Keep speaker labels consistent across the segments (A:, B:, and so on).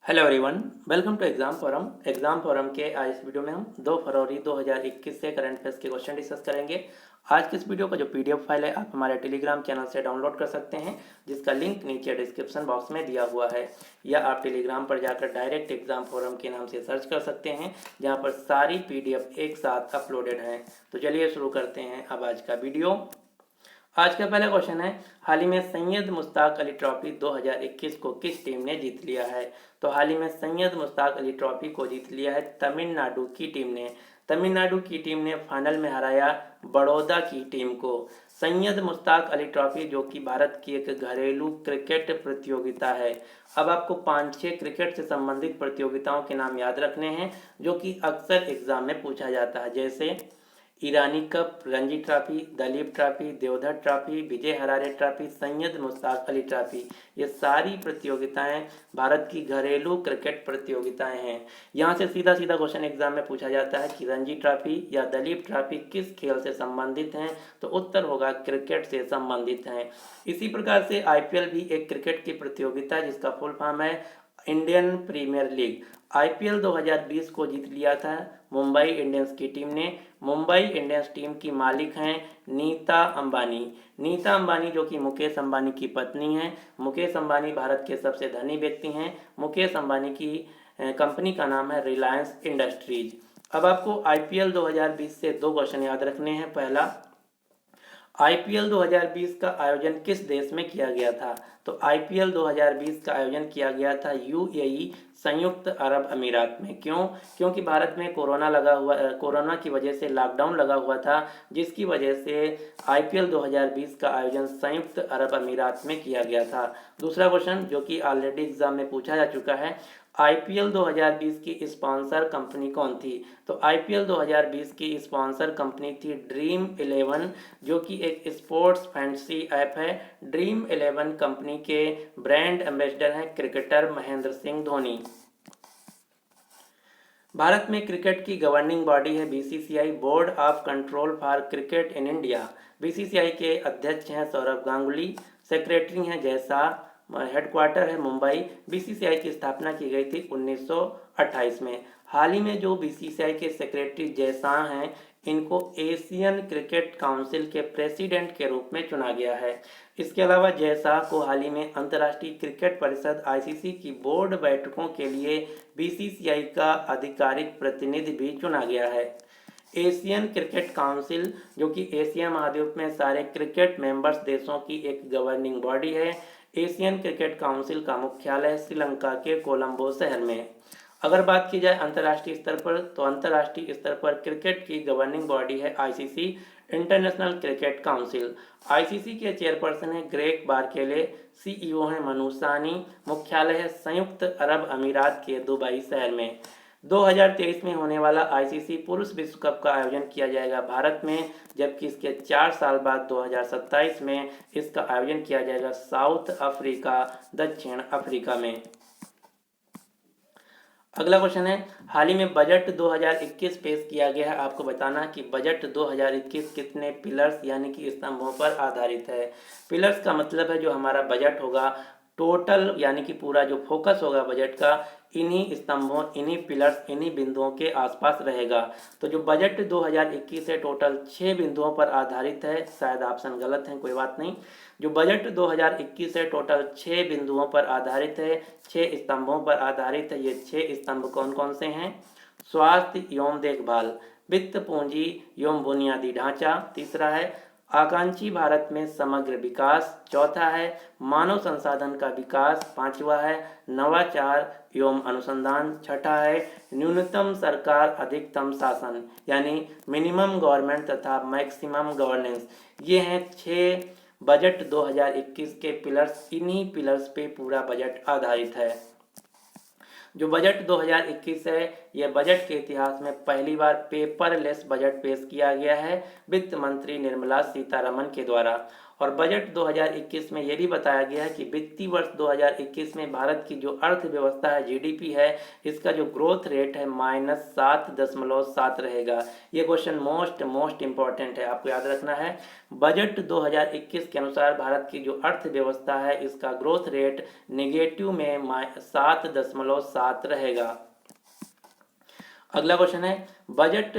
A: Hello everyone, welcome to exam forum के आज इस वीडियो में हम 2 फरवरी 2021 से करंट अफेयर्स के क्वेश्चन डिस्कस करेंगे। आज के इस वीडियो का जो पीडीएफ फाइल है आप हमारे टेलीग्राम चैनल से डाउनलोड कर सकते हैं, जिसका लिंक नीचे डिस्क्रिप्शन बॉक्स में दिया हुआ है, या आप टेलीग्राम पर जाकर डायरेक्ट एग्जाम फोरम के नाम से सर्च कर सकते हैं, जहाँ पर सारी पीडीएफ एक साथ अपलोडेड हैं। तो चलिए शुरू करते हैं अब आज का वीडियो। आज का पहला क्वेश्चन है, हाल ही में सैयद मुश्ताक अली ट्रॉफी 2021 को किस टीम ने जीत लिया है? तो हाल ही में सैयद मुश्ताक अली ट्रॉफी को जीत लिया है तमिलनाडु की टीम ने। तमिलनाडु की टीम ने फाइनल में हराया बड़ौदा की टीम को। सैयद मुश्ताक अली ट्रॉफी जो कि भारत की एक घरेलू क्रिकेट प्रतियोगिता है। अब आपको 5-6 क्रिकेट से संबंधित प्रतियोगिताओं के नाम याद रखने हैं जो कि अक्सर एग्जाम में पूछा जाता है, जैसे Irani cup, Ranji trophy, Duleep trophy, Deodhar trophy, Vijay Hazare trophy, Syed Mushtaq Ali trophy. ये सारी प्रतियोगिताएं भारत की घरेलू क्रिकेट प्रतियोगिताएं हैं। यहाँ से सीधा सीधा क्वेश्चन एग्जाम में पूछा जाता है कि रणजी ट्रॉफी या दलीप ट्रॉफी किस खेल से संबंधित हैं, तो उत्तर होगा क्रिकेट से संबंधित हैं। इसी प्रकार से आईपीएल भी एक क्रिकेट की प्रतियोगिता है जिसका फुल फॉर्म है इंडियन प्रीमियर लीग। आईपीएल 2020 को जीत लिया था मुंबई इंडियंस की टीम ने। मुंबई इंडियंस टीम की मालिक हैं नीता अंबानी। नीता अंबानी जो कि मुकेश अंबानी की पत्नी हैं। मुकेश अंबानी भारत के सबसे धनी व्यक्ति हैं। मुकेश अंबानी की कंपनी का नाम है रिलायंस इंडस्ट्रीज। अब आपको आईपीएल 2020 से 2 क्वेश्चन याद रखने हैं। पहला, आईपीएल 2020 का आयोजन किस देश में किया गया था? तो आईपीएल 2020 का आयोजन किया गया था यूएई, संयुक्त अरब अमीरात में। क्यों? क्योंकि भारत में कोरोना की वजह से लॉकडाउन लगा हुआ था, जिसकी वजह से आईपीएल 2020 का आयोजन संयुक्त अरब अमीरात में किया गया था। दूसरा क्वेश्चन जो कि ऑलरेडी एग्जाम में पूछा जा चुका है, आईपीएल 2020 की स्पॉन्सर कंपनी कौन थी? तो आईपीएल 2020 की स्पॉन्सर कंपनी थी ड्रीम 11, जो कि एक स्पोर्ट्स फैंटेसी ऐप है। ड्रीम 11 कंपनी के ब्रांड एम्बेसडर हैं क्रिकेटर महेंद्र सिंह धोनी। भारत में क्रिकेट की गवर्निंग बॉडी है BCCI, board of control for cricket in India. BCCI के अध्यक्ष हैं सौरभ गांगुली, सेक्रेटरी हैं जय शाह, हेडक्वार्टर है मुंबई। बीसीसीआई की स्थापना की गई थी 1928 में। हाल ही में जो बीसीसीआई के सेक्रेटरी जय शाह हैं, इनको एशियन क्रिकेट काउंसिल के प्रेसिडेंट के रूप में चुना गया है। इसके अलावा जय शाह को हाल ही में अंतर्राष्ट्रीय क्रिकेट परिषद आईसीसी की बोर्ड बैठकों के लिए बीसीसीआई का आधिकारिक प्रतिनिधि भी चुना गया है। एशियन क्रिकेट काउंसिल जो कि एशिया महाद्वीप में सारे क्रिकेट मेंबर्स देशों की एक गवर्निंग बॉडी है। एशियन क्रिकेट काउंसिल का मुख्यालय श्रीलंका के कोलंबो शहर में। अगर बात की जाए अंतर्राष्ट्रीय स्तर पर, तो अंतर्राष्ट्रीय स्तर पर क्रिकेट की गवर्निंग बॉडी है ICC, international cricket council. ICC के चेयरपर्सन है ग्रेग बारकेले, सीईओ हैं मनु सानी, मुख्यालय है संयुक्त अरब अमीरात के दुबई शहर में। 2023 में होने वाला आईसीसी पुरुष विश्व कप का आयोजन किया जाएगा भारत में, जबकि इसके 4 साल बाद 2027 में इसका आयोजन किया जाएगा साउथ अफ्रीका, दक्षिण अफ्रीका में। अगला क्वेश्चन है, हाल ही में बजट 2021 पेश किया गया है। आपको बताना कि बजट 2021 कितने पिलर्स यानी कि स्तंभों पर आधारित है। पिलर्स का मतलब है जो हमारा बजट होगा, टोटल यानी कि पूरा जो फोकस होगा बजट का इन्हीं स्तंभों, इन्हीं पिलर्स, इन्हीं बिंदुओं के आसपास रहेगा। तो जो बजट 2021 है टोटल 6 बिंदुओं पर आधारित है। शायद ऑप्शन गलत है, कोई बात नहीं। जो बजट 2021 है टोटल 6 बिंदुओं पर आधारित है, 6 स्तंभों पर आधारित है। ये 6 स्तंभ कौन कौन से हैं? स्वास्थ्य एवं देखभाल, वित्त पूंजी एवं बुनियादी ढांचा, तीसरा है आकांक्षी भारत में समग्र विकास, चौथा है मानव संसाधन का विकास, पांचवा है नवाचार एवं अनुसंधान, छठा है न्यूनतम सरकार अधिकतम शासन यानी मिनिमम गवर्नमेंट तथा मैक्सिमम गवर्नेंस। ये हैं 6 बजट 2021 के पिलर्स। इन्हीं पिलर्स पे पूरा बजट आधारित है। जो बजट 2021 है, यह बजट के इतिहास में पहली बार पेपरलेस बजट पेश किया गया है वित्त मंत्री निर्मला सीतारमण के द्वारा। और बजट 2021 में ये भी बताया गया है कि वित्तीय वर्ष 2021 में भारत की जो अर्थव्यवस्था है, जीडीपी है, इसका जो ग्रोथ रेट है -7.7 रहेगा। ये क्वेश्चन मोस्ट इंपॉर्टेंट है, आपको याद रखना है। बजट 2021 के अनुसार भारत की जो अर्थव्यवस्था है, इसका ग्रोथ रेट नेगेटिव में 7.7 रहेगा। अगला क्वेश्चन है बजट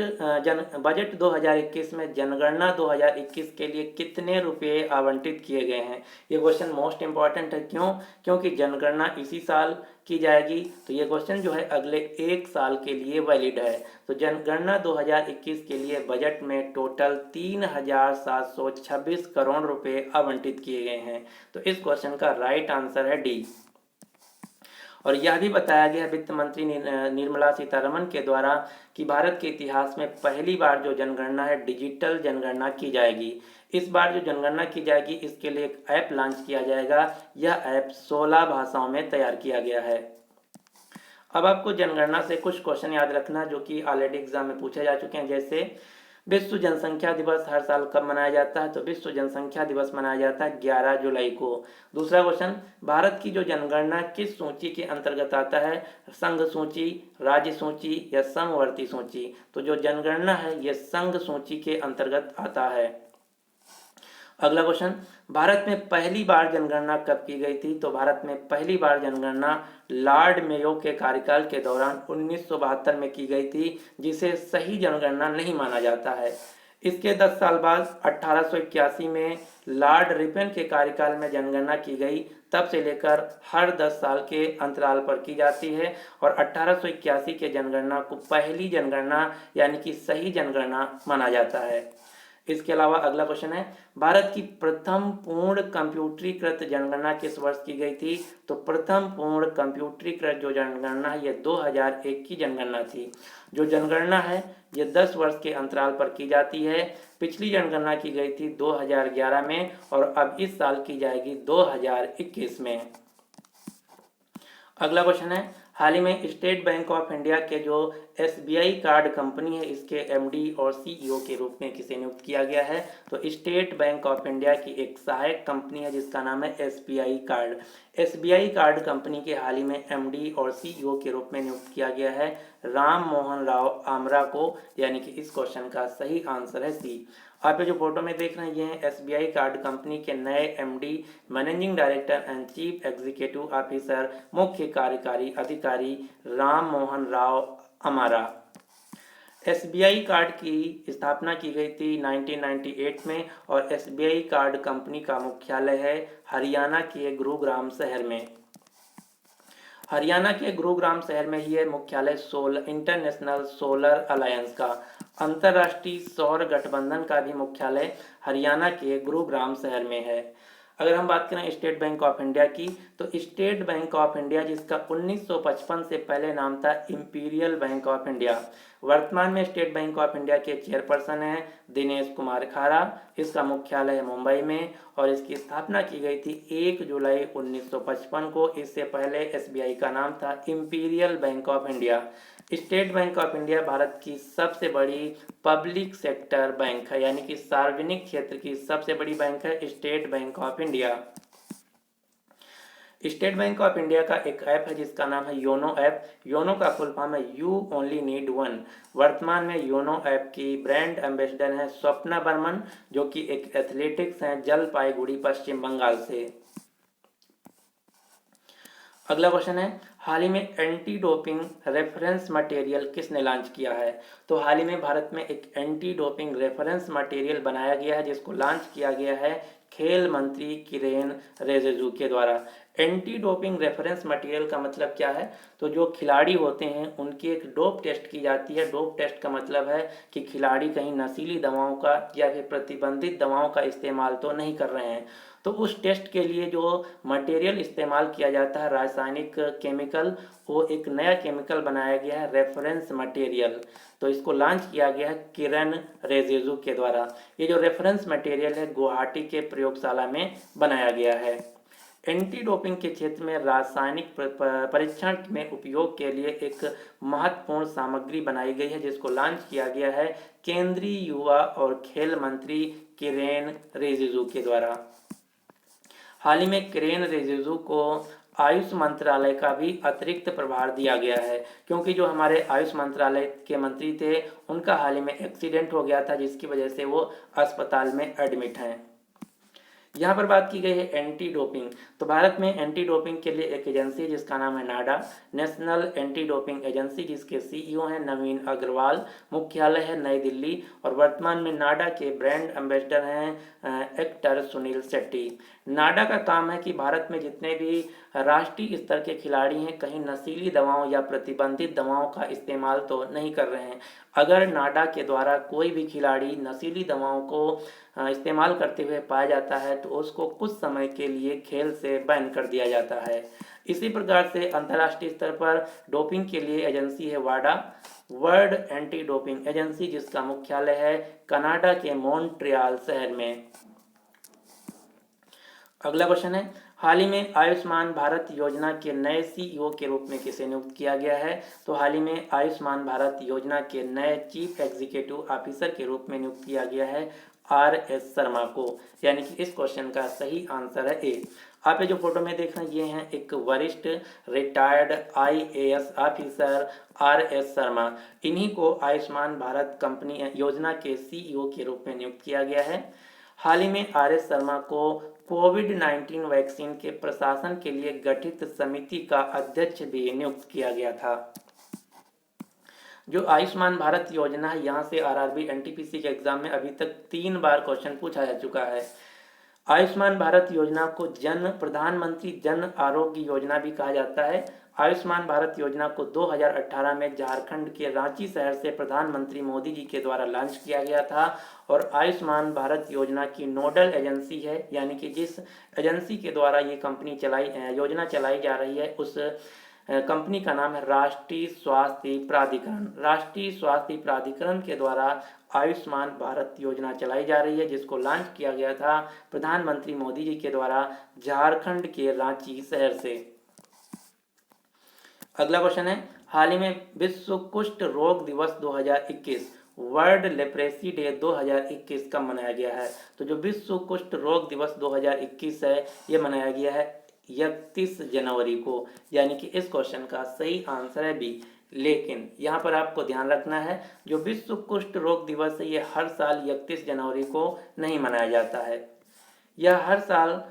A: 2021 में जनगणना 2021 के लिए कितने रुपए आवंटित किए गए हैं। ये क्वेश्चन मोस्ट इंपॉर्टेंट है। क्योंकि जनगणना इसी साल की जाएगी, तो ये क्वेश्चन जो है अगले 1 साल के लिए वैलिड है। तो जनगणना 2021 के लिए बजट में टोटल 3,726 करोड़ रुपए आवंटित किए गए हैं। तो इस क्वेश्चन का राइट आंसर है डी। और यह भी बताया गया वित्त मंत्री निर्मला सीतारमण के द्वारा कि भारत के इतिहास में पहली बार जो जनगणना है, डिजिटल जनगणना की जाएगी। इस बार जो जनगणना की जाएगी, इसके लिए एक ऐप लॉन्च किया जाएगा। यह ऐप 16 भाषाओं में तैयार किया गया है। अब आपको जनगणना से कुछ क्वेश्चन याद रखना जो कि ऑलरेडी एग्जाम में पूछे जा चुके हैं। जैसे विश्व जनसंख्या दिवस हर साल कब मनाया जाता है, तो विश्व जनसंख्या दिवस मनाया जाता है 11 जुलाई को। दूसरा क्वेश्चन, भारत की जो जनगणना किस सूची के अंतर्गत आता है, संघ सूची, राज्य सूची या समवर्ती सूची। तो जो जनगणना है ये संघ सूची के अंतर्गत आता है। अगला क्वेश्चन, भारत में पहली बार जनगणना कब की गई थी, तो भारत में पहली बार जनगणना लॉर्ड मेयो के कार्यकाल के दौरान 1972 में की गई थी, जिसे सही जनगणना नहीं माना जाता है। इसके 10 साल बाद 1881 में लॉर्ड रिपन के कार्यकाल में जनगणना की गई। तब से लेकर हर 10 साल के अंतराल पर की जाती है और 1881 के जनगणना को पहली जनगणना यानी कि सही जनगणना माना जाता है। इसके अलावा अगला क्वेश्चन है, भारत की प्रथम पूर्ण कंप्यूटरीकृत जनगणना किस वर्ष की गई थी, तो प्रथम पूर्ण कंप्यूटरीकृत जो जनगणना है ये 2001 की जनगणना थी। जो जनगणना है ये 10 वर्ष के अंतराल पर की जाती है। पिछली जनगणना की गई थी 2011 में और अब इस साल की जाएगी 2021 में। अगला क्वेश्चन है, हाल ही में स्टेट बैंक ऑफ इंडिया के जो एसबीआई कार्ड कंपनी है, इसके एमडी और सीईओ के रूप में किसे नियुक्त किया गया है, तो स्टेट बैंक ऑफ इंडिया की एक सहायक कंपनी है जिसका नाम है SBI card. SBI card company के हाल ही में एमडी और सीईओ के रूप में नियुक्त किया गया है राम मोहन राव आमरा को, यानी कि इस क्वेश्चन का सही आंसर है सी। आप ये जो फोटो में देख रहे हैं ये हैं एसबीआई कार्ड कंपनी के नए MD, managing director and chief executive officer, मुख्य कार्यकारी अधिकारी राम मोहन राव अमारा। एसबीआई कार्ड की स्थापना की गई थी 1998 में और एसबीआई कार्ड कंपनी का मुख्यालय है हरियाणा के गुरुग्राम शहर में। हरियाणा के गुरुग्राम शहर में ही है मुख्यालय इंटरनेशनल सोलर अलायंस का। अंतर्राष्ट्रीय सौर गठबंधन का भी मुख्यालय हरियाणा के गुरुग्राम शहर में है। अगर हम बात करें स्टेट बैंक ऑफ इंडिया की, तो स्टेट बैंक ऑफ इंडिया जिसका 1955 से पहले नाम था इंपीरियल बैंक ऑफ इंडिया, वर्तमान में स्टेट बैंक ऑफ इंडिया के चेयरपर्सन हैं दिनेश कुमार खारा। इसका मुख्यालय है मुंबई में और इसकी स्थापना की गई थी 1 जुलाई 1955 को। इससे पहले एसबीआई का नाम था imperial bank of India. State bank of India Bharat की सबसे बड़ी पब्लिक सेक्टर बैंक है, यानी कि सार्वजनिक क्षेत्र की सबसे बड़ी बैंक है state bank of India. State bank of India का एक ऐप है जिसका नाम है योनो ऐप। योनो का फुल फॉर्म है यू ओनली नीड वन। वर्तमान में योनो ऐप की ब्रांड एम्बेसडर है स्वप्ना बर्मन, जो कि एक एथलेटिक्स हैं जलपाईगुड़ी पश्चिम बंगाल से। अगला क्वेश्चन है, हाल ही में एंटी डोपिंग रेफरेंस मटेरियल किसने लॉन्च किया है, तो हाल ही में भारत में एक एंटी डोपिंग रेफरेंस मटेरियल बनाया गया है जिसको लॉन्च किया गया है खेल मंत्री किरेन रिजिजू के द्वारा। एंटी डोपिंग रेफरेंस मटेरियल का मतलब क्या है, तो जो खिलाड़ी होते हैं उनकी एक डोप टेस्ट की जाती है। डोप टेस्ट का मतलब है कि खिलाड़ी कहीं नशीली दवाओं का या फिर प्रतिबंधित दवाओं का इस्तेमाल तो नहीं कर रहे हैं। तो उस टेस्ट के लिए जो मटेरियल इस्तेमाल किया जाता है रासायनिक केमिकल, वो एक नया केमिकल बनाया गया है रेफरेंस मटेरियल। तो इसको लॉन्च किया गया है किरण रिजिजू के द्वारा। ये जो रेफरेंस मटेरियल है गुवाहाटी के प्रयोगशाला में बनाया गया है। एंटी डोपिंग के क्षेत्र में रासायनिक परीक्षण में उपयोग के लिए एक महत्वपूर्ण सामग्री बनाई गई है, जिसको लॉन्च किया गया है केंद्रीय युवा और खेल मंत्री किरेन रिजिजू के द्वारा। हाल ही में किरेन रिजिजू को आयुष मंत्रालय का भी अतिरिक्त प्रभार दिया गया है, क्योंकि जो हमारे आयुष मंत्रालय के मंत्री थे उनका हाल ही में एक्सीडेंट हो गया था, जिसकी वजह से वो अस्पताल में एडमिट हैं। यहाँ पर बात की गई है एंटी डोपिंग। तो भारत में एंटी डोपिंग के लिए एक एजेंसी है जिसका नाम है नाडा, नेशनल एंटी डोपिंग एजेंसी, जिसके सीईओ हैं नवीन अग्रवाल, मुख्यालय है नई दिल्ली, और वर्तमान में नाडा के ब्रांड एम्बेसडर हैं एक्टर सुनील शेट्टी। नाडा का काम है कि भारत में जितने भी राष्ट्रीय स्तर के खिलाड़ी हैं कहीं नशीली दवाओं या प्रतिबंधित दवाओं का इस्तेमाल तो नहीं कर रहे हैं। अगर नाडा के द्वारा कोई भी खिलाड़ी नशीली दवाओं को इस्तेमाल करते हुए पाया जाता है तो उसको कुछ समय के लिए खेल से बैन कर दिया जाता है। इसी प्रकार से अंतर्राष्ट्रीय स्तर पर डोपिंग के लिए एजेंसी है वाडा, वर्ल्ड एंटी डोपिंग एजेंसी, जिसका मुख्यालय है कनाडा के मॉन्ट्रियल शहर में। अगला क्वेश्चन है, हाल ही में आयुष्मान भारत योजना के नए सीईओ के रूप में किसे नियुक्त किया गया है? तो हाल ही में आयुष्मान भारत योजना के नए चीफ एग्जीक्यूटिव ऑफिसर के रूप में नियुक्त किया गया है RS शर्मा को, यानी कि इस क्वेश्चन का सही आंसर है ए। आप ये जो फोटो में देख रहे हैं ये हैं एक वरिष्ठ retired IAS officer RS Sharma. इन्हीं को आयुष्मान भारत कंपनी योजना के सीईओ के रूप में नियुक्त किया गया है। हाल ही में RS शर्मा को कोविड-19 वैक्सीन के प्रशासन के लिए गठित समिति का अध्यक्ष भी नियुक्त किया गया था। जो आयुष्मान भारत योजना है यहाँ से RRB NTPC के एग्जाम में अभी तक 3 बार क्वेश्चन पूछा जा चुका है। आयुष्मान भारत योजना को प्रधानमंत्री जन आरोग्य योजना भी कहा जाता है। आयुष्मान भारत योजना को 2018 में झारखंड के रांची शहर से प्रधानमंत्री मोदी जी के द्वारा लॉन्च किया गया था, और आयुष्मान भारत योजना की नोडल एजेंसी है, यानी कि जिस एजेंसी के द्वारा ये योजना चलाई जा रही है उस कंपनी का नाम है राष्ट्रीय स्वास्थ्य प्राधिकरण। राष्ट्रीय स्वास्थ्य प्राधिकरण के द्वारा आयुष्मान भारत योजना चलाई जा रही है, जिसको लॉन्च किया गया था प्रधानमंत्री मोदी जी के द्वारा झारखंड के रांची शहर से। अगला क्वेश्चन है, हाल ही में विश्व कुष्ठ रोग दिवस 2021 वर्ल्ड लेप्रेसी डे 2021 कब मनाया गया है? तो जो विश्व कुष्ठ रोग दिवस 2021 है ये मनाया गया है 31 जनवरी को, यानी कि इस क्वेश्चन का सही आंसर है बी। लेकिन यहाँ पर आपको ध्यान रखना है जो विश्व कुष्ठ रोग दिवस है ये हर साल 31 जनवरी को नहीं मनाया जाता है। यह हर साल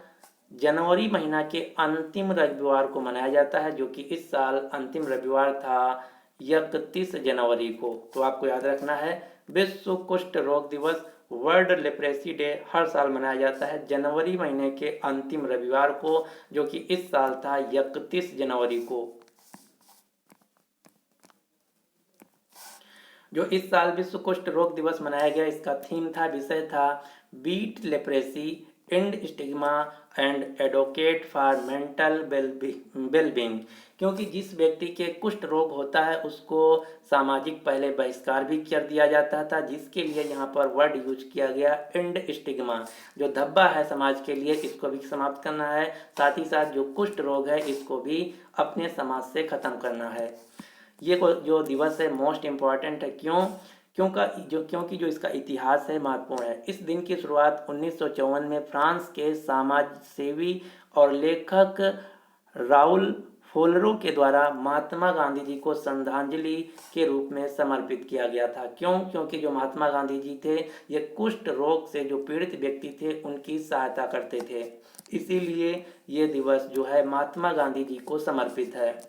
A: जनवरी महीना के अंतिम रविवार को मनाया जाता है, जो कि इस साल अंतिम रविवार था 31 जनवरी को। तो आपको याद रखना है विश्व कुष्ठ रोग दिवस वर्ल्ड लेप्रेसी डे हर साल मनाया जाता है जनवरी महीने के अंतिम रविवार को, जो कि इस साल था 31 जनवरी को। जो इस साल विश्व कुष्ठ रोग दिवस मनाया गया इसका थीम था, विषय था beat leprosy, and stigma and advocate for mental wellbeing, क्योंकि जिस व्यक्ति के कुष्ठ रोग होता है उसको सामाजिक पहले बहिष्कार भी कर दिया जाता था, जिसके लिए यहाँ पर वर्ड यूज किया गया एंड स्टिग्मा। जो धब्बा है समाज के लिए इसको भी समाप्त करना है, साथ ही साथ जो कुष्ठ रोग है इसको भी अपने समाज से खत्म करना है। ये जो दिवस है मोस्ट इम्पॉर्टेंट है, क्योंकि जो इसका इतिहास है महत्वपूर्ण है। इस दिन की शुरुआत 1954 में फ्रांस के समाज सेवी और लेखक राउल फोलरो के द्वारा महात्मा गांधी जी को श्रद्धांजलि के रूप में समर्पित किया गया था। क्योंकि जो महात्मा गांधी जी थे ये कुष्ठ रोग से जो पीड़ित व्यक्ति थे उनकी सहायता करते थे, इसीलिए ये दिवस जो है महात्मा गांधी जी को समर्पित है।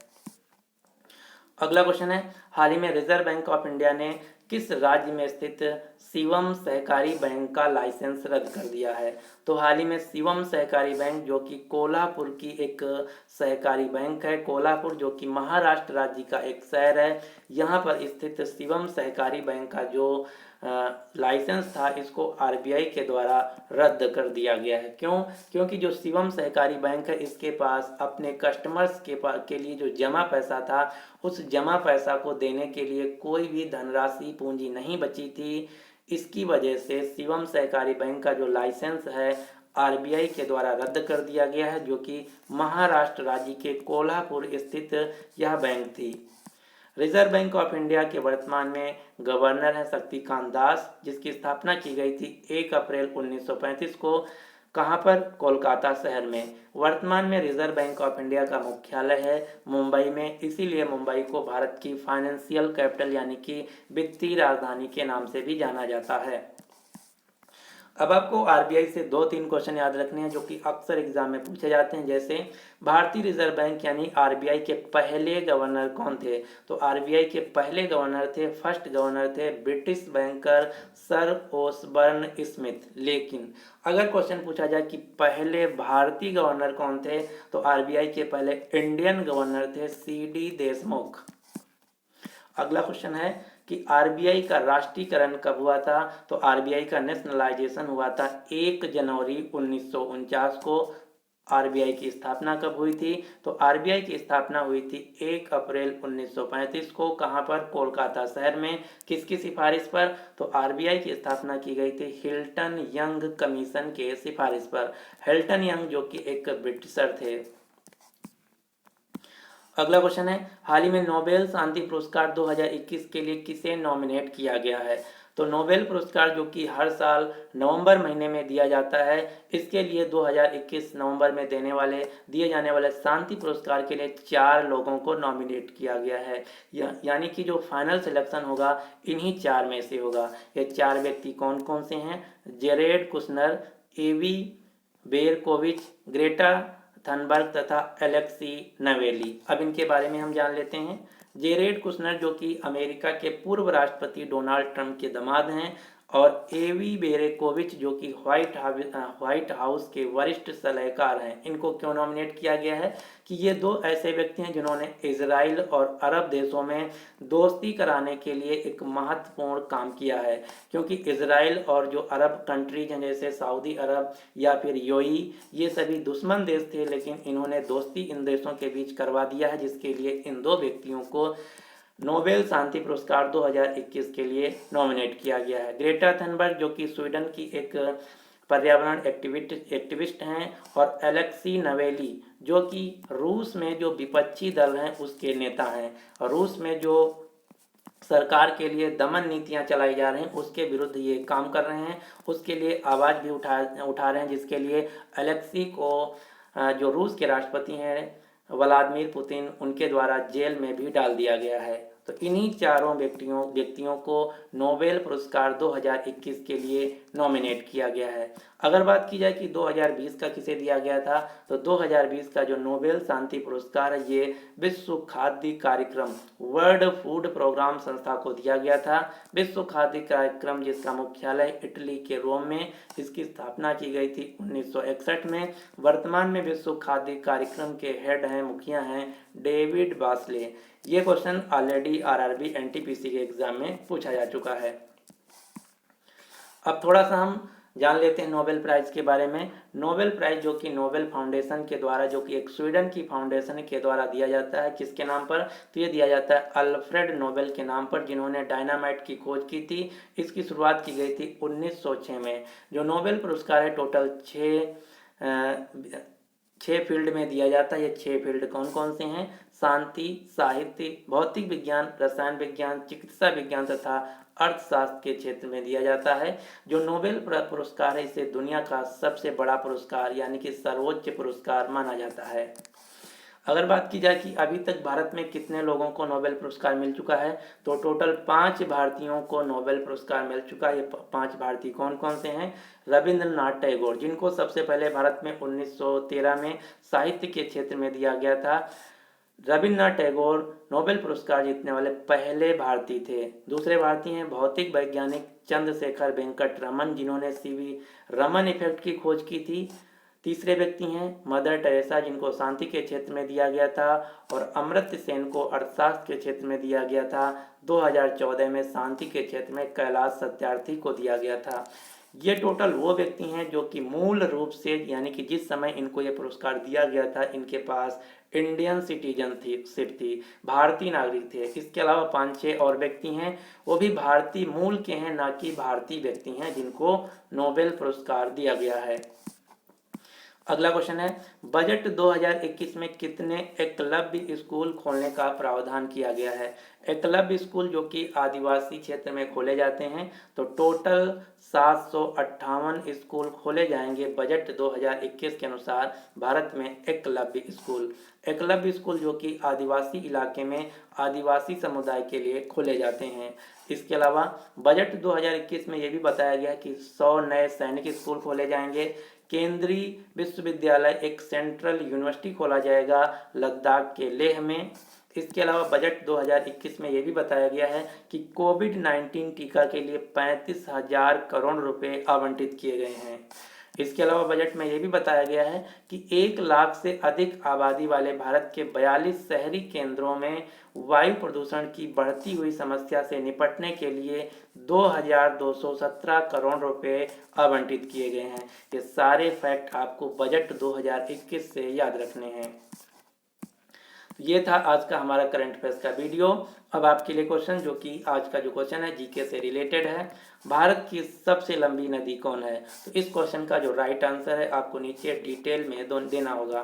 A: अगला क्वेश्चन है, हाल ही में रिजर्व बैंक ऑफ इंडिया ने किस राज्य में स्थित शिवम सहकारी बैंक का लाइसेंस रद्द कर दिया है? तो हाल ही में शिवम सहकारी बैंक जो कि कोल्हापुर की एक सहकारी बैंक है, कोल्हापुर जो कि महाराष्ट्र राज्य का एक शहर है, यहाँ पर स्थित शिवम सहकारी बैंक का जो लाइसेंस था इसको RBI के द्वारा रद्द कर दिया गया है। क्योंकि जो शिवम सहकारी बैंक है इसके पास अपने कस्टमर्स के लिए जो जमा पैसा था उस जमा पैसा को देने के लिए कोई भी धनराशि पूंजी नहीं बची थी। इसकी वजह से शिवम सहकारी बैंक का जो लाइसेंस है आरबीआई के द्वारा रद्द कर दिया गया है, जो कि महाराष्ट्र राज्य के कोल्हापुर स्थित यह बैंक थी। रिजर्व बैंक ऑफ इंडिया के वर्तमान में गवर्नर हैं शक्तिकांत दास, जिसकी स्थापना की गई थी 1 अप्रैल 1935 को। कहाँ पर? कोलकाता शहर में। वर्तमान में रिजर्व बैंक ऑफ इंडिया का मुख्यालय है मुंबई में, इसीलिए मुंबई को भारत की फाइनेंशियल कैपिटल यानी कि वित्तीय राजधानी के नाम से भी जाना जाता है। अब आपको आरबीआई से 2-3 क्वेश्चन याद रखने हैं जो कि अक्सर एग्जाम में पूछे जाते हैं। जैसे भारतीय रिजर्व बैंक यानी आरबीआई के पहले गवर्नर कौन थे? तो आरबीआई के पहले गवर्नर थे, फर्स्ट गवर्नर थे ब्रिटिश बैंकर सर ओसबर्न स्मिथ। लेकिन अगर क्वेश्चन पूछा जाए कि पहले भारतीय गवर्नर कौन थे, तो आरबीआई के पहले इंडियन गवर्नर थे सीडी देशमुख। अगला क्वेश्चन है कि आरबीआई का राष्ट्रीयकरण कब हुआ था? तो आरबीआई का नेशनलाइजेशन हुआ था 1 जनवरी 1949 को। आरबीआई की स्थापना कब हुई थी? तो आरबीआई की स्थापना हुई थी 1 अप्रैल 1935 को। कहाँ पर? कोलकाता शहर में। किसकी सिफारिश पर? तो आरबीआई की स्थापना की गई थी हिल्टन यंग कमीशन के सिफारिश पर। हिल्टन यंग जो कि एक ब्रिटिशर थे। अगला क्वेश्चन है, हाल ही में नोबेल शांति पुरस्कार 2021 के लिए किसे नॉमिनेट किया गया है? तो नोबेल पुरस्कार जो कि हर साल नवंबर महीने में दिया जाता है, इसके लिए 2021 नवंबर में दिए जाने वाले शांति पुरस्कार के लिए 4 लोगों को नॉमिनेट किया गया है। यानी कि जो फाइनल सिलेक्शन होगा इन्हीं 4 में से होगा। ये 4 व्यक्ति कौन कौन से हैं? जेरेड कुशनर, एवी बेरकोविच, ग्रेटा थनबर्ग तथा एलेक्सी नवेली। अब इनके बारे में हम जान लेते हैं। जेरेड कुशनर जो कि अमेरिका के पूर्व राष्ट्रपति डोनाल्ड ट्रंप के दामाद हैं, और एवी बेरेकोविच जो कि व्हाइट हाउस के वरिष्ठ सलाहकार हैं। इनको क्यों नॉमिनेट किया गया है? कि ये 2 ऐसे व्यक्ति हैं जिन्होंने इजराइल और अरब देशों में दोस्ती कराने के लिए एक महत्वपूर्ण काम किया है। क्योंकि इजराइल और जो अरब कंट्रीज हैं जैसे सऊदी अरब या फिर यूएई, ये सभी दुश्मन देश थे, लेकिन इन्होंने दोस्ती इन देशों के बीच करवा दिया है, जिसके लिए इन 2 व्यक्तियों को नोबेल शांति पुरस्कार 2021 के लिए नॉमिनेट किया गया है। ग्रेटा थनबर्ग जो कि स्वीडन की एक पर्यावरण एक्टिविस्ट हैं, और एलेक्सी नवेली जो कि रूस में जो विपक्षी दल हैं उसके नेता हैं, और रूस में जो सरकार के लिए दमन नीतियां चलाई जा रही हैं उसके विरुद्ध ये काम कर रहे हैं, उसके लिए आवाज़ भी उठा रहे हैं, जिसके लिए एलेक्सी को जो रूस के राष्ट्रपति हैं व्लादिमीर पुतिन, उनके द्वारा जेल में भी डाल दिया गया है। तो इन्हीं चारों व्यक्तियों को नोबेल पुरस्कार 2021 के लिए नॉमिनेट किया गया है। अगर बात की जाए कि 2020 का किसे दिया गया था, तो 2020 का जो नोबेल शांति पुरस्कार है ये विश्व खाद्य कार्यक्रम वर्ल्ड फूड प्रोग्राम संस्था को दिया गया था। विश्व खाद्य कार्यक्रम जिसका मुख्यालय इटली के रोम में, इसकी स्थापना की गई थी 1961 में। वर्तमान में विश्व खाद्य कार्यक्रम के हेड हैं, मुखिया हैं डेविड बासले। ये क्वेश्चन ऑलरेडी आरआरबी एनटीपीसी के एग्जाम में पूछा जा चुका है। अब थोड़ा सा हम जान लेते हैं नोबेल प्राइज के बारे में। नोबेल प्राइज जो कि नोबेल फाउंडेशन के द्वारा, जो कि एक स्वीडन की फाउंडेशन के द्वारा दिया जाता है, किसके नाम पर? तो ये दिया जाता है अल्फ्रेड नोबेल के नाम पर, जिन्होंने डायनामाइट की खोज की थी। इसकी शुरुआत की गई थी 1906 में। जो नोबेल पुरस्कार है टोटल 6 फील्ड में दिया जाता है। ये 6 फील्ड कौन कौन से हैं? शांति, साहित्य, भौतिक विज्ञान, रसायन विज्ञान, चिकित्सा विज्ञान तथा अर्थशास्त्र के क्षेत्र में दिया जाता है। जो नोबेल पुरस्कार है इसे दुनिया का सबसे बड़ा पुरस्कार यानी कि सर्वोच्च पुरस्कार माना जाता है। अगर बात की जाए कि अभी तक भारत में कितने लोगों को नोबेल पुरस्कार मिल चुका है, तो टोटल 5 भारतीयों को नोबेल पुरस्कार मिल चुका है। ये 5 भारतीय कौन कौन से हैं? रविंद्रनाथ टैगोर, जिनको सबसे पहले भारत में 1913 में साहित्य के क्षेत्र में दिया गया था। रविंद्रनाथ टैगोर नोबेल पुरस्कार जीतने वाले पहले भारतीय थे। दूसरे भारतीय हैं भौतिक वैज्ञानिक चंद्रशेखर वेंकट रमन, जिन्होंने सीवी रमन इफेक्ट की खोज की थी। तीसरे व्यक्ति हैं मदर टेरेसा, जिनको शांति के क्षेत्र में दिया गया था, और अमर्त्य सेन को अर्थशास्त्र के क्षेत्र में दिया गया था। 2014 में शांति के क्षेत्र में कैलाश सत्यार्थी को दिया गया था। ये टोटल वो व्यक्ति हैं जो कि मूल रूप से, यानी कि जिस समय इनको ये पुरस्कार दिया गया था, इनके पास इंडियन सिटीजनशिप थी, भारतीय नागरिक थे। इसके अलावा 5-6 और व्यक्ति हैं, वो भी भारतीय मूल के हैं, ना कि भारतीय व्यक्ति हैं, जिनको नोबेल पुरस्कार दिया गया है। अगला क्वेश्चन है, बजट 2021 में कितने एकलव्य स्कूल खोलने का प्रावधान किया गया है। एकलव्य स्कूल जो कि आदिवासी क्षेत्र में खोले जाते हैं, तो टोटल 758 स्कूल खोले जाएंगे बजट 2021 के अनुसार भारत में। एकलव्य स्कूल जो कि आदिवासी इलाके में आदिवासी समुदाय के लिए खोले जाते हैं। इसके अलावा बजट 2021 में यह भी बताया गया कि 100 नए सैनिक स्कूल खोले जाएंगे। केंद्रीय विश्वविद्यालय, एक सेंट्रल यूनिवर्सिटी खोला जाएगा लद्दाख के लेह में। इसके अलावा बजट 2021 में यह भी बताया गया है कि कोविड-19 टीका के लिए 35,000 करोड़ रुपए आवंटित किए गए हैं। इसके अलावा बजट में यह भी बताया गया है कि 1 लाख से अधिक आबादी वाले भारत के 42 शहरी केंद्रों में वायु प्रदूषण की बढ़ती हुई समस्या से निपटने के लिए 2,217 करोड़ रुपए आवंटित किए गए हैं। ये सारे फैक्ट आपको बजट 2021 से याद रखने हैं। ये था आज का हमारा करंट अफेयर्स का वीडियो। अब आपके लिए क्वेश्चन, जो कि आज का जो क्वेश्चन है जीके से रिलेटेड है। भारत की सबसे लंबी नदी कौन है। तो इस क्वेश्चन का जो राइट आंसर है आपको नीचे डिटेल में देना होगा।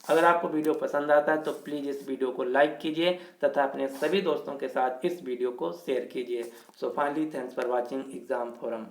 A: अगर आपको वीडियो पसंद आता है तो प्लीज़ इस वीडियो को लाइक कीजिए तथा अपने सभी दोस्तों के साथ इस वीडियो को शेयर कीजिए। So finally, thanks for watching exam forum.